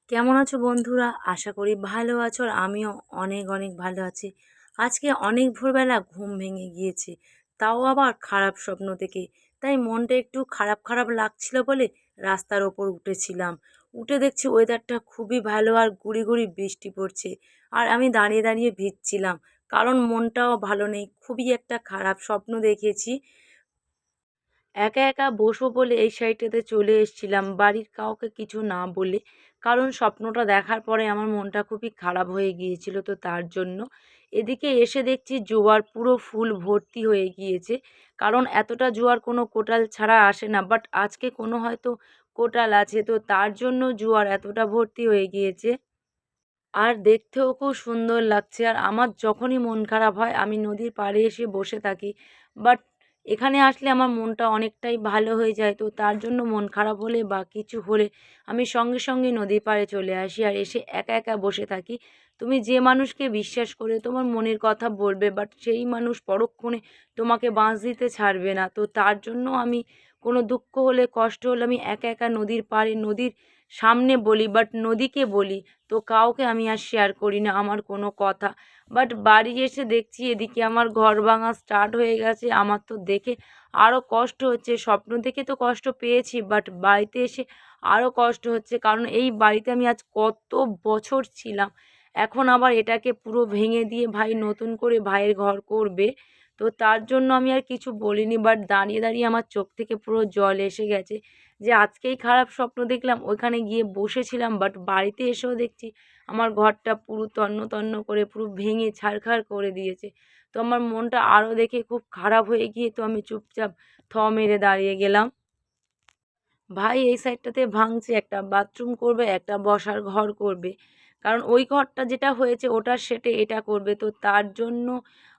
কেমন আছো বন্ধুরা? আশা করি ভালো আছো আর আমিও অনেক অনেক ভালো আছি। আজকে অনেক ভোরবেলা ঘুম ভেঙে গিয়েছে, তাও আবার খারাপ স্বপ্ন থেকে। তাই মনটা একটু খারাপ খারাপ লাগছিল বলে রাস্তার ওপর উঠেছিলাম। উঠে দেখছি ওয়েদারটা খুবই ভালো আর গুড়ি গুড়ি বৃষ্টি পড়ছে। আর আমি দাঁড়িয়ে দাঁড়িয়ে ভিজছিলাম, কারণ মনটাও ভালো নেই, খুবই একটা খারাপ স্বপ্ন দেখেছি। একা একা বসবো বলে এই সাইডটাতে চলে এসেছিলাম, বাড়ির কাউকে কিছু না বলে। কারণ স্বপ্নটা দেখার পরে আমার মনটা খুবই খারাপ হয়ে গিয়েছিল, তো তার জন্য এদিকে এসে দেখছি জোয়ার পুরো ফুল ভর্তি হয়ে গিয়েছে। কারণ এতটা জোয়ার কোনো কোটাল ছাড়া আসে না, বাট আজকে কোনো হয়তো কোটাল আছে, তো তার জন্য জোয়ার এতটা ভর্তি হয়ে গিয়েছে। আর দেখতেও খুব সুন্দর লাগছে। আর আমার যখনই মন খারাপ হয় আমি নদীর পাড়ে এসে বসে থাকি। বাট এখানে আসলে আমার মনটা অনেকটাই ভালো হয়ে যায়। তো তার জন্য মন খারাপ হলে বা কিছু হলে আমি সঙ্গে সঙ্গে নদীর পাড়ে চলে আসি আর এসে একা একা বসে থাকি। তুমি যে মানুষকে বিশ্বাস করে তোমার মনের কথা বলবে, বাট সেই মানুষ পরক্ষণে তোমাকে বাঁশ দিতে ছাড়বে না। তো তার জন্য আমি কোনো দুঃখ হলে কষ্ট হলে আমি একা একা নদীর পাড়ে নদীর সামনে বলি, বাট নদীকে বলি। তো কাউকে আমি আর শেয়ার করি না আমার কোনো কথা। বাট বাড়ি এসে দেখছি এদিকে আমার ঘর ভাঙা স্টার্ট হয়ে গেছে। আমার তো দেখে আরও কষ্ট হচ্ছে। স্বপ্ন দেখে তো কষ্ট পেয়েছি, বাট বাড়িতে এসে আরও কষ্ট হচ্ছে। কারণ এই বাড়িতে আমি আজ কত বছর ছিলাম। এখন আবার এটাকে পুরো ভেঙে দিয়ে ভাই নতুন করে ভাইয়ের ঘর করবে। তো তার জন্য আমি আর কিছু বলিনি, বাট দাঁড়িয়ে দাঁড়িয়ে আমার চোখ থেকে পুরো জল এসে গেছে। যে আজকেই খারাপ স্বপ্ন দেখলাম, ওইখানে গিয়ে বসেছিলাম, বাট বাড়িতে এসেও দেখছি আমার ঘরটা পুরো তন্ন তন্ন করে পুরো ভেঙে ছারখার করে দিয়েছে। তো আমার মনটা আরও দেখে খুব খারাপ হয়ে গিয়ে তো আমি চুপচাপ মেরে দাঁড়িয়ে গেলাম। ভাই এই সাইডটাতে ভাঙছে, একটা বাথরুম করবে, একটা বসার ঘর করবে। কারণ ওই ঘরটা যেটা হয়েছে ওটার সেটে এটা করবে, তো তার জন্য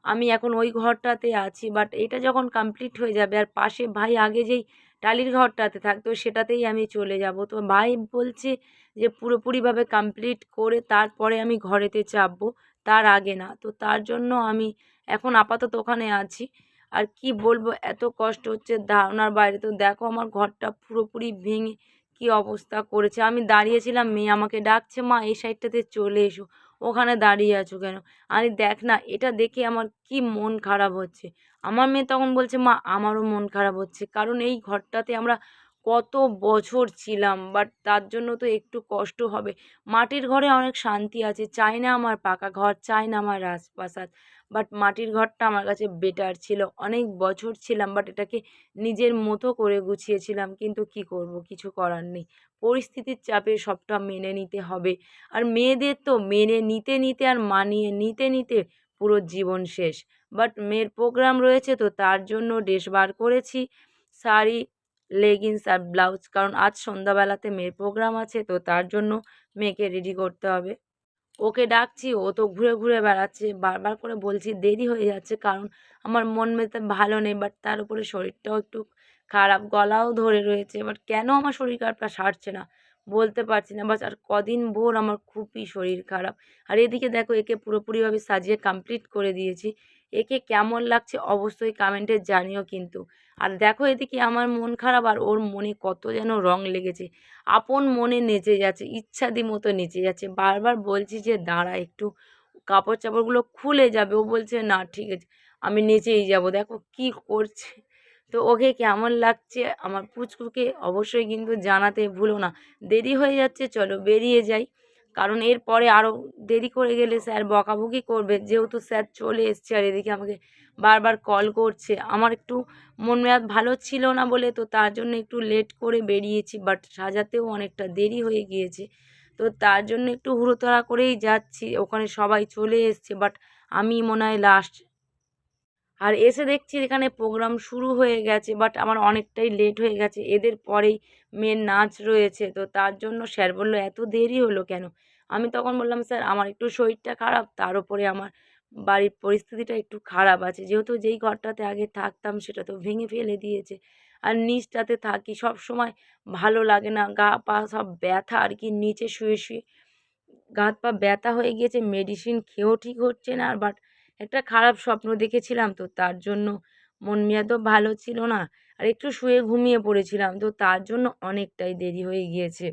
আমি এখন ওই ঘরটাতে আছি। বাট এটা যখন কমপ্লিট হয়ে যাবে আর পাশে ভাই আগে যেই টালির ঘরটাতে থাকতো সেটাতেই আমি চলে যাব। তো ভাই বলছে যে পুরোপুরিভাবে কমপ্লিট করে তারপরে আমি ঘরেতে চাপবো, তার আগে না। তো তার জন্য আমি এখন আপাতত ওখানে আছি। আর কি বলবো, এত কষ্ট হচ্ছে ধারণার বাইরে। তো দেখো আমার ঘরটা পুরোপুরি ভেঙে কি অবস্থা করেছে। আমি দাঁড়িয়েছিলাম, মেয়ে আমাকে ডাকছে, মা এই সাইডটাতে চলে এসো, ওখানে দাঁড়িয়ে আছো কেন? আমি দেখ না, এটা দেখে আমার কি মন খারাপ হচ্ছে। আমার মেয়ে তখন বলছে, মা আমারও মন খারাপ হচ্ছে, কারণ এই ঘরটাতে আমরা কত বছর ছিলাম। বাট তার জন্য তো একটু কষ্ট হবে। মাটির ঘরে অনেক শান্তি আছে, চাই না আমার পাকা ঘর, চাই না আমার রাজপ্রাসাদ। বাট মাটির ঘরটা আমার কাছে বেটার ছিল। অনেক বছর ছিলাম, বাট এটাকে নিজের মতো করে গুছিয়েছিলাম। কিন্তু কি করব, কিছু করার নেই। পরিস্থিতির চাপে সবটা মেনে নিতে হবে। আর মেয়েদের তো মেনে নিতে নিতে আর মানিয়ে নিতে নিতে পুরো জীবন শেষ। বাট মেয়ের প্রোগ্রাম রয়েছে, তো তার জন্য ড্রেস বার করেছি, শাড়ি, লেগিংস আর ব্লাউজ। কারণ আজ সন্ধ্যাবেলাতে মেয়ের প্রোগ্রাম আছে, তো তার জন্য মেয়েকে রেডি করতে হবে। ওকে ডাকছি, ও তো ঘুরে ঘুরে বেড়াচ্ছে। বারবার করে বলছি দেরি হয়ে যাচ্ছে, কারণ আমার মন মেজাজ ভালো নেই। বাট তার উপরে শরীরটাও একটু খারাপ, গলাও ধরে রয়েছে। বাট কেন আমার শরীর খারাপটা সারছে না বলতে পারছি না। বাস আর কদিন ভোর আমার খুবই শরীর খারাপ। আর এদিকে দেখো একে পুরোপুরিভাবে সাজিয়ে কমপ্লিট করে দিয়েছি। একে কেমন লাগছে অবশ্যই কমেন্টে জানিও কিন্তু। আর দেখো এদিকে আমার মন খারাপ আর ওর মনে কত যেন রং লেগেছে। আপন মনে নেচে যাচ্ছে, ইচ্ছাদি মতো নেচে যাচ্ছে। বারবার বলছি যে দাঁড়া একটু, কাপড় চাপড়গুলো খুলে যাবে। ও বলছে না ঠিক আছে, আমি নেচেই যাবো। দেখো কি করছে। তো ওকে কেমন লাগছে আমার পুচকুকে অবশ্যই কিন্তু জানাতে ভুলো না। দেরি হয়ে যাচ্ছে, চলো বেরিয়ে যাই। কারণ এরপরে আরও দেরি করে গেলে স্যার বকাবকি করবে। যেহেতু স্যার চলে এসছে আর এদিকে আমাকে বারবার কল করছে। আমার একটু মন মেজাজ ভালো ছিল না বলে, তো তার জন্য একটু লেট করে বেরিয়েছি। বাট সাজাতেও অনেকটা দেরি হয়ে গিয়েছে, তো তার জন্য একটু হুড়োতাড়া করেই যাচ্ছি। ওখানে সবাই চলে এসছে, বাট আমি মনে হয় লাস্ট। আর এসে দেখছি এখানে প্রোগ্রাম শুরু হয়ে গেছে, বাট আমার অনেকটাই লেট হয়ে গেছে। এদের পরেই মেয়ের নাচ রয়েছে, তো তার জন্য স্যার বলল এত দেরি হলো কেন? আমি তখন বললাম, স্যার আমার একটু শরীরটা খারাপ, তার উপরে আমার বাড়ির পরিস্থিতিটা একটু খারাপ আছে। যেহেতু যেই ঘরটাতে আগে থাকতাম সেটা তো ভেঙে ফেলে দিয়েছে। আর নিচটাতে থাকি সবসময়, ভালো লাগে না, গা পা সব ব্যথা আর কি। নিচে শুয়ে শুয়ে গা হাত পা ব্যথা হয়ে গিয়েছে, মেডিসিন খেয়েও ঠিক হচ্ছে না। আর বাট একটা খারাপ স্বপ্ন দেখেছিলাম, তো তার জন্য মন মেজাজও ভালো ছিল না। আর একটু শুয়ে ঘুমিয়ে পড়েছিলাম, তো তার জন্য অনেকটাই দেরি হয়ে গিয়েছে।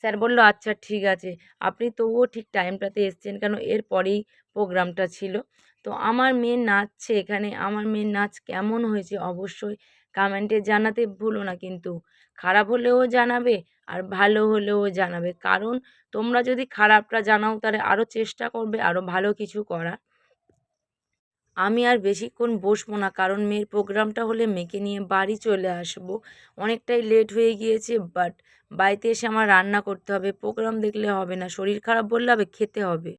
স্যার বলল, "আচ্ছা ঠিক আছে।" আপনি তবুও ঠিক টাইমটাতে এসছেন কেন? এর পরেই প্রোগ্রামটা ছিল। তো আমার মেয়ে নাচছে এখানে। আমার মেয়ের নাচ কেমন হয়েছে অবশ্যই কমেন্টে জানাতে ভুলো না কিন্তু। খারাপ হলেও জানাবে আর ভালো হলেও জানাবে। কারণ তোমরা যদি খারাপটা জানাও তাহলে আরও চেষ্টা করবে আরও ভালো কিছু করার। আমি আর বেশিক্ষণ বসবো না, কারণ মেয়ের প্রোগ্রামটা হলে মেয়েকে নিয়ে বাড়ি চলে আসবো। অনেকটাই লেট হয়ে গিয়েছে, বাট বাড়িতে এসে আমার রান্না করতে হবে। প্রোগ্রাম দেখলে হবে না, শরীর খারাপ বললে হবে, খেতে হবে।